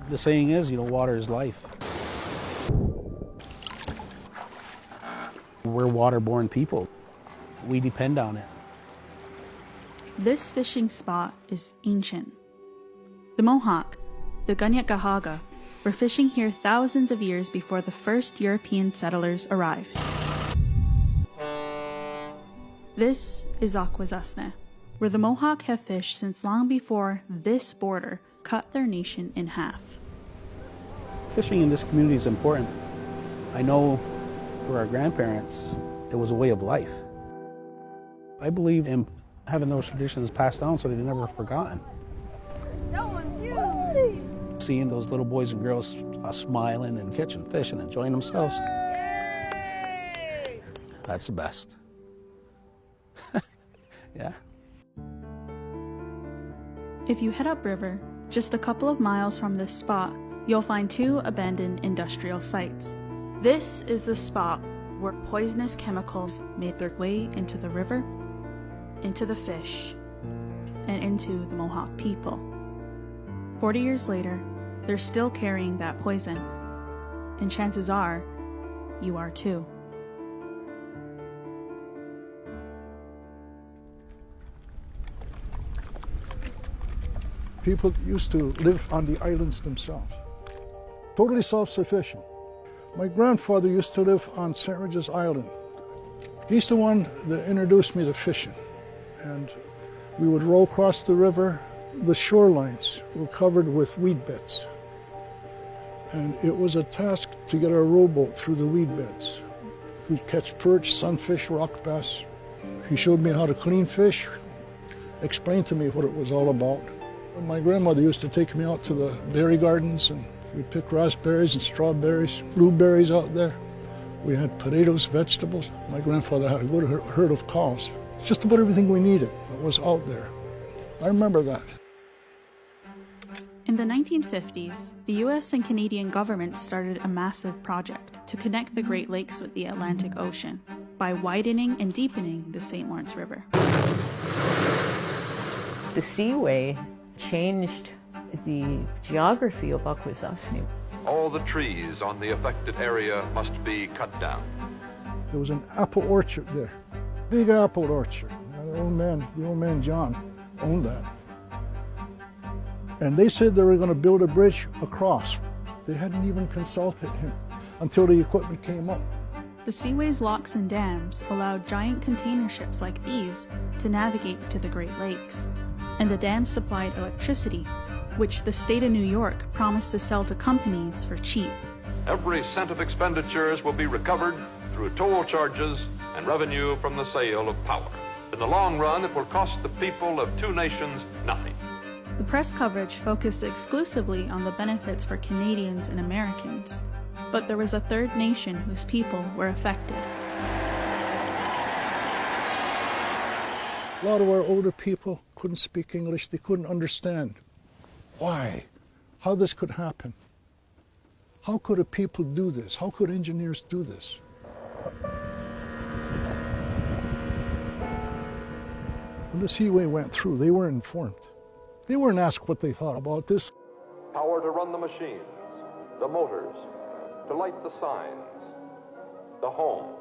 The saying is, water is life. We're waterborne people. We depend on it. This fishing spot is ancient. The Mohawk, the Kanien'kehá:ka, were fishing here thousands of years before the first European settlers arrived. This is Akwesasne, where the Mohawk have fished since long before this border cut their nation in half. Fishing in this community is important. I know for our grandparents, it was a way of life. I believe in having those traditions passed down so they're never forgotten. That one's huge! Seeing those little boys and girls smiling and catching fish and enjoying themselves, Yay! that's the best. Yeah. If you head upriver, just a couple of miles from this spot, you'll find two abandoned industrial sites. This is the spot where poisonous chemicals made their way into the river, into the fish, and into the Mohawk people. 40 years later, they're still carrying that poison, and chances are, you are too. People used to live on the islands themselves, totally self-sufficient. My grandfather used to live on St. Regis Island. He's the one that introduced me to fishing. And we would row across the river. The shorelines were covered with weed beds. And it was a task to get our rowboat through the weed beds. We'd catch perch, sunfish, rock bass. He showed me how to clean fish, explained to me what it was all about. And my grandmother used to take me out to the berry gardens, and we'd pick raspberries and strawberries, blueberries out there. We had potatoes, vegetables. My grandfather had a good herd of cows. Just about everything we needed was out there. I remember that. In the 1950s, the US and Canadian governments started a massive project to connect the Great Lakes with the Atlantic Ocean by widening and deepening the St. Lawrence River. The Seaway changed the geography of Akwesasne. All the trees on the affected area must be cut down. There was an apple orchard there, big apple orchard. The old man John owned that. And they said they were going to build a bridge across. They hadn't even consulted him until the equipment came up. The Seaway's locks and dams allowed giant container ships like these to navigate to the Great Lakes. And the dams supplied electricity, which the state of New York promised to sell to companies for cheap. Every cent of expenditures will be recovered through toll charges and revenue from the sale of power. In the long run, it will cost the people of two nations nothing. The press coverage focused exclusively on the benefits for Canadians and Americans, but there was a third nation whose people were affected. A lot of our older people couldn't speak English. They couldn't understand why, how this could happen. How could a people do this? How could engineers do this? When the Seaway went through, they weren't informed. They weren't asked what they thought about this. Power to run the machines, the motors, to light the signs, the homes.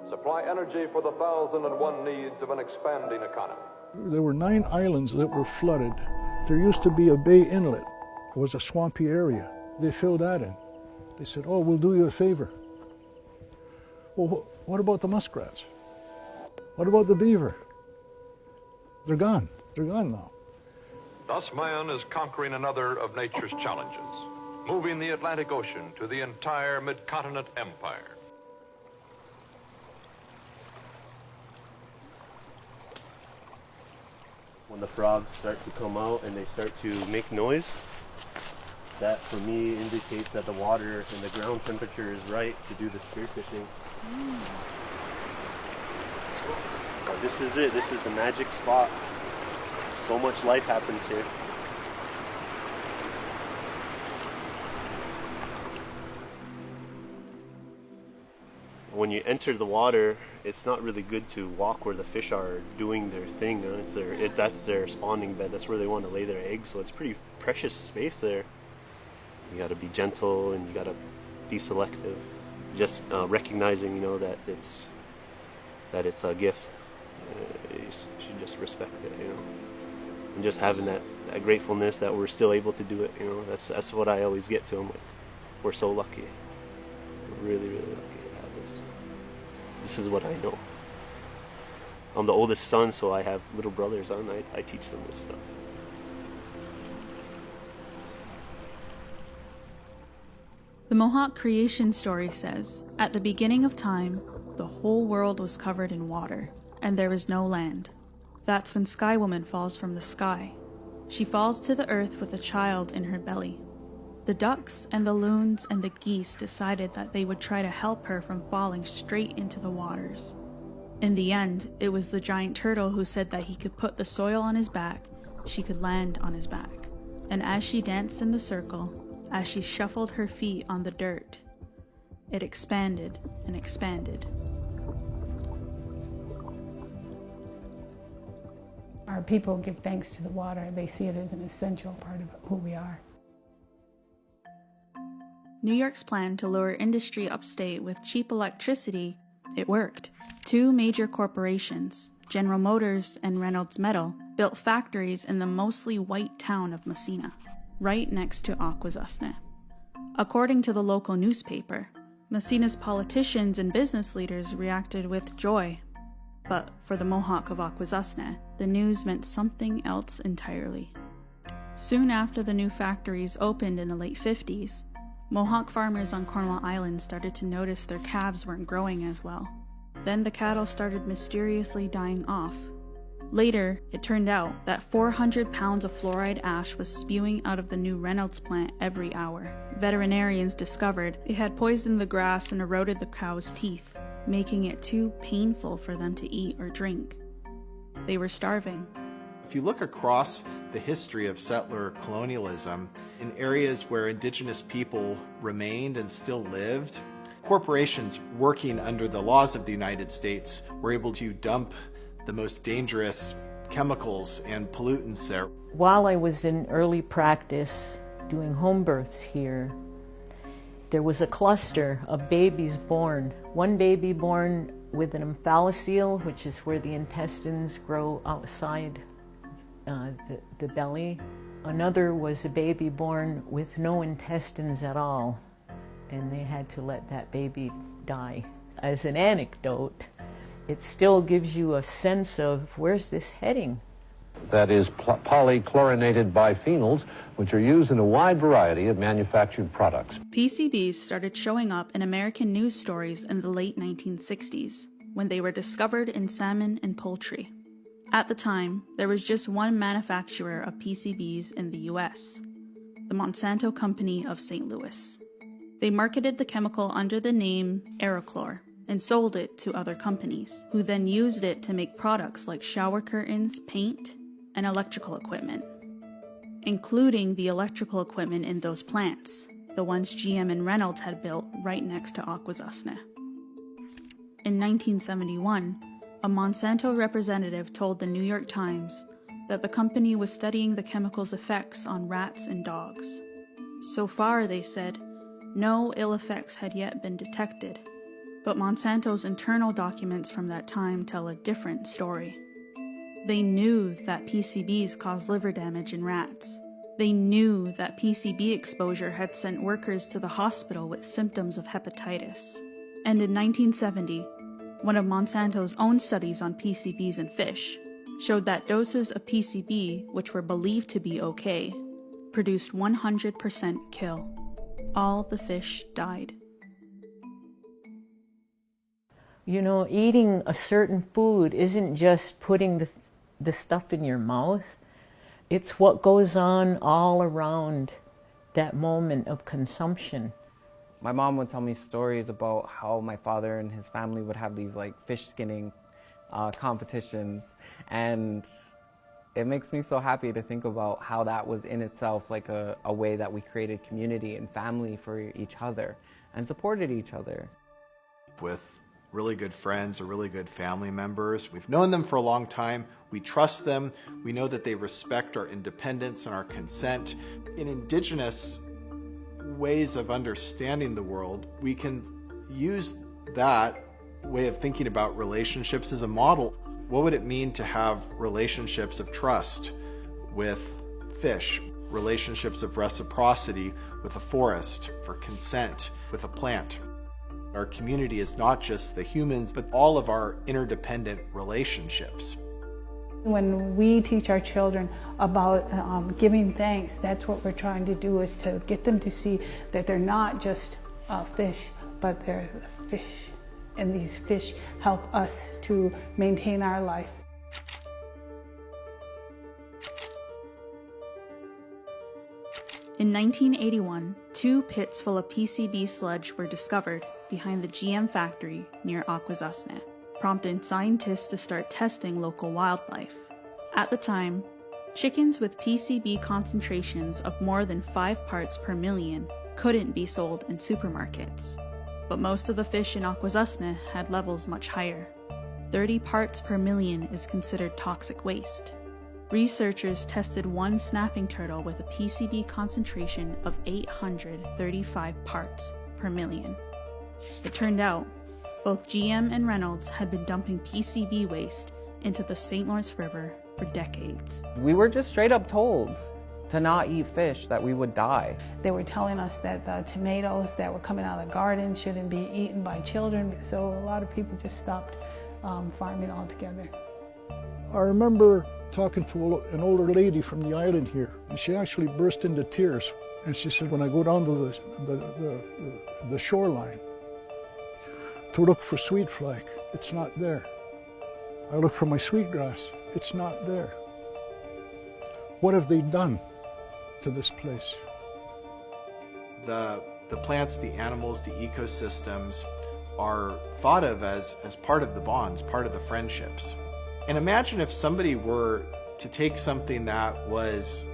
Supply energy for the 1,001 needs of an expanding economy. There were 9 islands that were flooded. There used to be a bay inlet. It was a swampy area. They filled that in. They said, oh, we'll do you a favor. Well, what about the muskrats? What about the beaver? They're gone. They're gone now. Thus man is conquering another of nature's challenges, moving the Atlantic Ocean to the entire mid-continent empire. When the frogs start to come out and they start to make noise, that for me indicates that the water and the ground temperature is right to do the spearfishing. But this is it. This is the magic spot. So much life happens here. When you enter the water, it's not really good to walk where the fish are doing their thing. That's their spawning bed. That's where they want to lay their eggs. So it's pretty precious space there. You got to be gentle and you got to be selective. Just recognizing, that it's a gift. You should just respect it, and just having that gratefulness that we're still able to do it. That's what I always get to them with. We're so lucky. We're really, really lucky to have this. This is what I know. I'm the oldest son, so I have little brothers, and I teach them this stuff. The Mohawk creation story says, at the beginning of time, the whole world was covered in water, and there was no land. That's when Sky Woman falls from the sky. She falls to the earth with a child in her belly. The ducks and the loons and the geese decided that they would try to help her from falling straight into the waters. In the end, it was the giant turtle who said that he could put the soil on his back, she could land on his back. And as she danced in the circle, as she shuffled her feet on the dirt, it expanded and expanded. Our people give thanks to the water. They see it as an essential part of who we are. New York's plan to lure industry upstate with cheap electricity, it worked. Two major corporations, General Motors and Reynolds Metal, built factories in the mostly white town of Massena, right next to Akwesasne. According to the local newspaper, Massena's politicians and business leaders reacted with joy. But for the Mohawk of Akwesasne, the news meant something else entirely. Soon after the new factories opened in the late 50s, Mohawk farmers on Cornwall Island started to notice their calves weren't growing as well. Then the cattle started mysteriously dying off. Later, it turned out that 400 pounds of fluoride ash was spewing out of the new Reynolds plant every hour. Veterinarians discovered it had poisoned the grass and eroded the cows' teeth, making it too painful for them to eat or drink. They were starving. If you look across the history of settler colonialism, in areas where indigenous people remained and still lived, corporations working under the laws of the United States were able to dump the most dangerous chemicals and pollutants there. While I was in early practice doing home births here, there was a cluster of babies born. One baby born with an omphalocele, which is where the intestines grow outside the belly. Another was a baby born with no intestines at all, and they had to let that baby die. As an anecdote, it still gives you a sense of where's this heading. That is polychlorinated biphenyls, which are used in a wide variety of manufactured products. PCBs started showing up in American news stories in the late 1960s, when they were discovered in salmon and poultry. At the time, there was just one manufacturer of PCBs in the US, the Monsanto Company of St. Louis. They marketed the chemical under the name Aerochlor and sold it to other companies, who then used it to make products like shower curtains, paint, and electrical equipment, including the electrical equipment in those plants, the ones GM and Reynolds had built right next to Akwesasne. In 1971, a Monsanto representative told the New York Times that the company was studying the chemical's effects on rats and dogs. So far, they said, no ill effects had yet been detected. But Monsanto's internal documents from that time tell a different story. They knew that PCBs cause liver damage in rats. They knew that PCB exposure had sent workers to the hospital with symptoms of hepatitis. And in 1970, one of Monsanto's own studies on PCBs in fish showed that doses of PCB, which were believed to be okay, produced 100% kill. All the fish died. You know, eating a certain food isn't just putting the stuff in your mouth. It's what goes on all around that moment of consumption. My mom would tell me stories about how my father and his family would have these like fish skinning competitions, and it makes me so happy to think about how that was in itself like a way that we created community and family for each other and supported each other. With really good friends or really good family members, we've known them for a long time, we trust them, we know that they respect our independence and our consent. In Indigenous, ways of understanding the world, we can use that way of thinking about relationships as a model. What would it mean to have relationships of trust with fish, relationships of reciprocity with a forest, for consent with a plant? Our community is not just the humans, but all of our interdependent relationships. When we teach our children about giving thanks, that's what we're trying to do, is to get them to see that they're not just fish, but they're fish. And these fish help us to maintain our life. In 1981, 2 pits full of PCB sludge were discovered behind the GM factory near Akwesasne, prompting scientists to start testing local wildlife. At the time, chickens with PCB concentrations of more than 5 parts per million couldn't be sold in supermarkets. But most of the fish in Akwesasne had levels much higher. 30 parts per million is considered toxic waste. Researchers tested one snapping turtle with a PCB concentration of 835 parts per million. It turned out both GM and Reynolds had been dumping PCB waste into the St. Lawrence River for decades. We were just straight up told to not eat fish, that we would die. They were telling us that the tomatoes that were coming out of the garden shouldn't be eaten by children, so a lot of people just stopped farming altogether. I remember talking to an older lady from the island here, and she actually burst into tears. And she said, when I go down to the shoreline to look for sweet flake, it's not there. I look for my sweetgrass, it's not there. What have they done to this place? The plants, the animals, the ecosystems are thought of as part of the bonds, part of the friendships. And imagine if somebody were to take something that was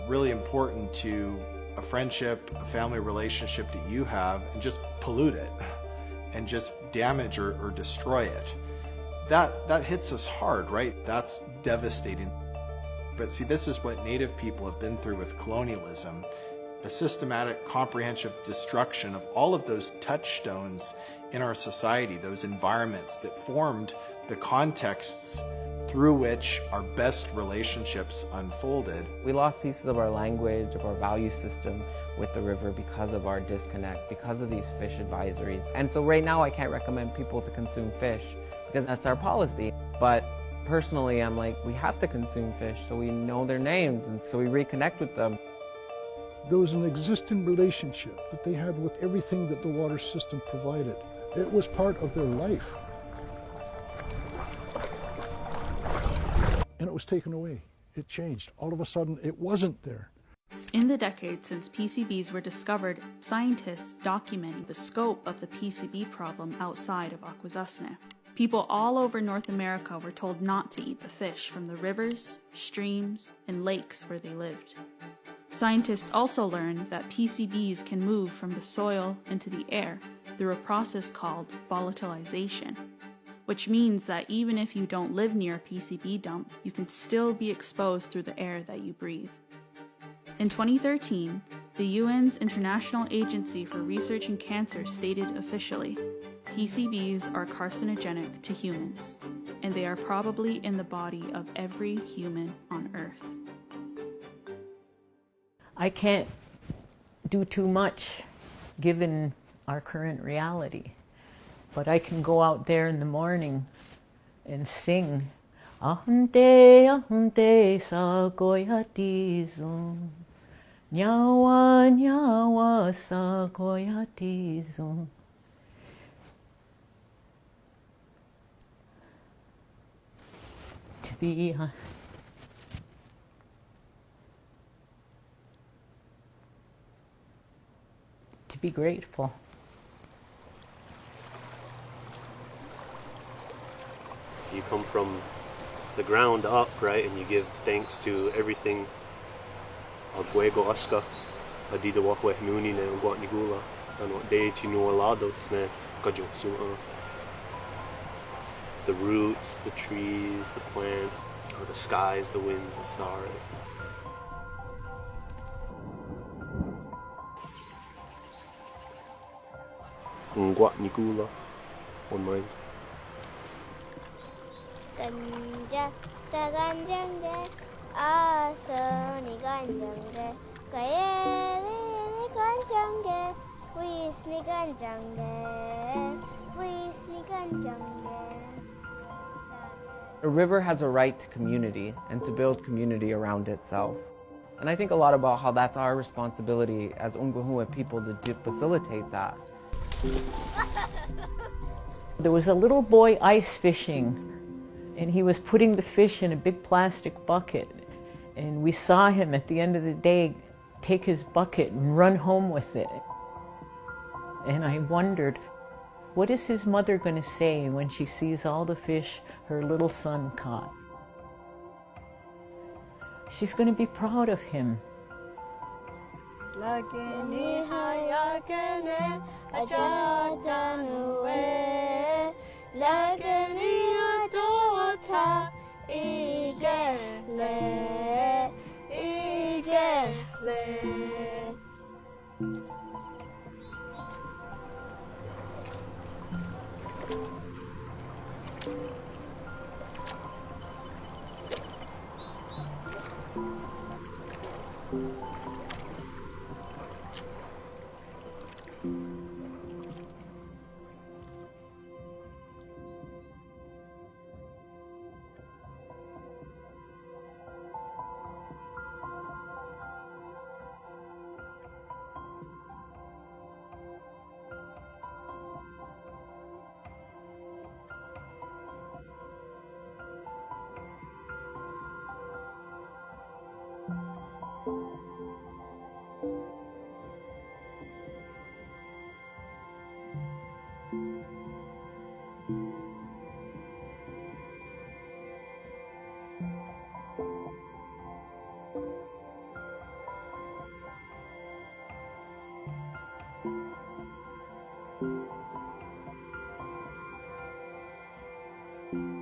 really important to a friendship, a family relationship that you have, and just pollute it and just damage or destroy it. That hits us hard, right? That's devastating. But see, this is what Native people have been through with colonialism, a systematic, comprehensive destruction of all of those touchstones in our society, those environments that formed the contexts through which our best relationships unfolded. We lost pieces of our language, of our value system with the river because of our disconnect, because of these fish advisories. And so right now I can't recommend people to consume fish because that's our policy. But personally, I'm like, we have to consume fish so we know their names and so we reconnect with them. There was an existing relationship that they had with everything that the water system provided. It was part of their life. And it was taken away. It changed. All of a sudden, it wasn't there. In the decades since PCBs were discovered, scientists documented the scope of the PCB problem outside of Akwesasne. People all over North America were told not to eat the fish from the rivers, streams, and lakes where they lived. Scientists also learned that PCBs can move from the soil into the air through a process called volatilization, which means that even if you don't live near a PCB dump, you can still be exposed through the air that you breathe. In 2013, the UN's International Agency for Research in Cancer stated officially, PCBs are carcinogenic to humans, and they are probably in the body of every human on Earth. I can't do too much given our current reality, but I can go out there in the morning and sing Ahunte, ahunte sa goyatizum, nyawa, nyawa sa goyatizum. To be grateful. You come from the ground up, right, and you give thanks to everything. Agwego aska, adida wakwe nuni ne ngwa nigula, ano de tinualados ne kajoksu. The roots, the trees, the plants, or the skies, the winds, the stars. Ngwa Nigula on mind. Ganja, ta ganjange, asa ni ganjange, kaya ni ganjange, wis ni ganjange, wis ni ganjange. A river has a right to community and to build community around itself. And I think a lot about how that's our responsibility as Ungwahua people to facilitate that. There was a little boy ice fishing, and he was putting the fish in a big plastic bucket. And we saw him at the end of the day take his bucket and run home with it. And I wondered, what is his mother going to say when she sees all the fish her little son caught? She's going to be proud of him. Lakini hayakene ajatanue, lakini atota igele, igele. Thank you.